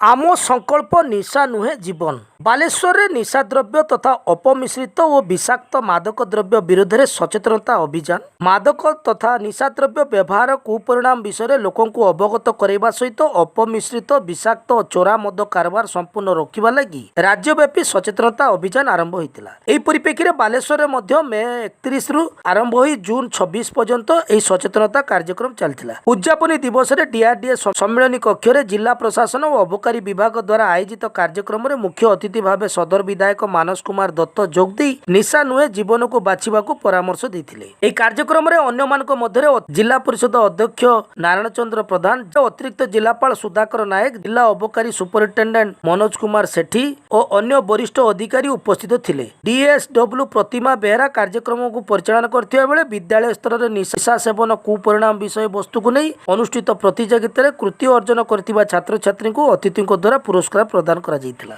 आम संकल्प निशा नुहे जीवन। बालेश्वर में निशाद्रव्य तथा अपमिश्रित और विषाक्त मादक द्रव्य विरोध में सचेतनता अभियान। मादक तथा निशाद्रव्य व्यवहार कुपरिणाम विषय लोकों को अवगत करने सहित अपमिश्रित विषाक्त और चोरा मद कारबार संपूर्ण रोकवा लगी राज्यव्यापी सचेतनता अभियान आरंभ होता। यह परिप्रेक्षी में बालेश्वर में मे 31 रु आरंभ हो जून 26 पर्यंत यह सचेतनता कार्यक्रम चलता। उद्यापनी दिवस में डीआरडीए सम्मेलन कक्ष में जिला प्रशासन और अबकारी विभाग द्वारा आयोजित कार्यक्रम में मुख्य अतिथि भाव सदर विधायक मानस कुमार दत्त जोगदी निशा नुहे जीवन को बाछिबा परामर्श देथिले। एही कार्यक्रम में अन्य मानक मध्य जिला परिषद अध्यक्ष नारायण चंद्र प्रधान, अतिरिक्त जिलापाल सुधाकर नायक, जिला अबकारी सुपरिटेडेंट मनोज कुमार सेठी और अन्य वरिष्ठ अधिकारी उपस्थित थिले। डीएसडब्ल्यू प्रतिमा बेहरा कार्यक्रम को परिचालन करथिबा बेले विद्यालय स्तर में निशा सेवन कुपरिणाम विषय वस्तु को नहीं अनुष्ठित प्रतियोगिता में कृति अर्जन करथिबा छात्र छात्री को अतिथि द्वारा पुरस्कार प्रदान करा जायतिला।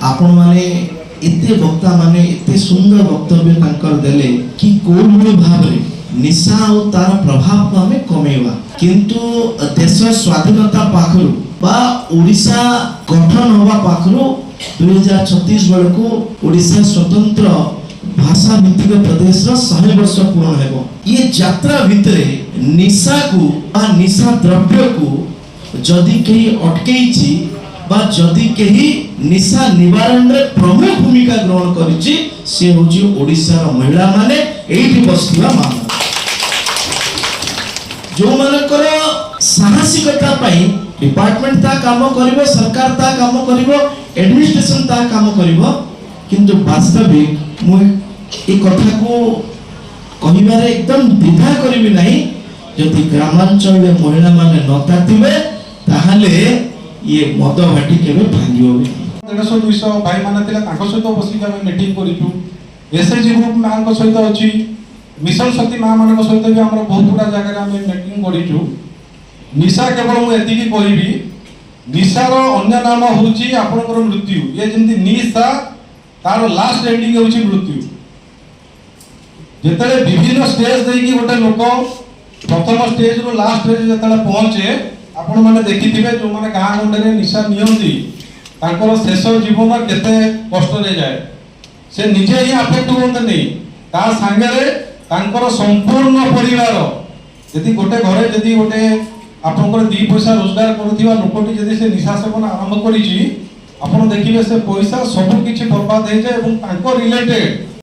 आपण माने एते वक्ता माने एते सुंदर वक्तव्य तांकर देले कि कोन भाव रे निशा और तार प्रभाव को हमें कमेवा, किंतु देश स्वाधीनता पाखरु बा ओडिशा गठन होवा पाखरु 2036 बेलको ओडिशा स्वतंत्र भाषा भित्तिक प्रदेश 100 वर्ष पूर्ण हेबो। ये यात्रा भितरे निशा को बा निशा द्रव्य को जदि कहीं अटकेइछि बा जदि कहीं निशा निवारण रे प्रमुख भूमिका ग्रहण करिछि से होछि ओडिसा महिला माने एठी बसथिबा मान जो मानकर साहसिकता पाई डिपार्टमेंट ता काम करिवो, सरकार ता काम करिवो, एडमिनिस्ट्रेशन ता काम करिवो, किंतु वास्तविक मु ए कथा को कहिबारे एकदम द्विधा करिवि नाही। जदि ग्रामांचल रे महिला माने नता थिबे ताहाले ये मद भाटी केबे भांगियो। 150-200 भाई माने थिला ताको सहित बसी के मीटिंग करिचु। एसएजी ग्रुप मान को सहित अछि, मिशन शक्ति मा मान को सहित भी हमर बहुत गुडा जगह रे हम मीटिंग करिचु। निशा केवल मु एति की कहिबी, निशा रो अन्य नाम होछि आपनकर मृत्यु। ये जेंति निशा तार लास्ट एंडिंग होछि मृत्यु। जेतले विभिन्न स्टेज देई की गोटे लोक प्रथम स्टेज रो लास्ट स्टेज जेतले पहुंचे, आपण माने देखिथिबे जो माने गां गंडे निशा नियंती तांकर शेष जीवन केते कष्ट रे जाए। से निजे ही अफेक्ट होत नै, ता संगे रे तांकर संपूर्ण परिवार यदि गोटे घरे यदि गोटे आपनकर 2 पैसा रोजगार करथिबा लोकटी यदि से निशा सेवन आरंभ करिछि, आपण देखिबे से पैसा सब किछि बर्बाद हे जाय एवं तांको रिलेटेड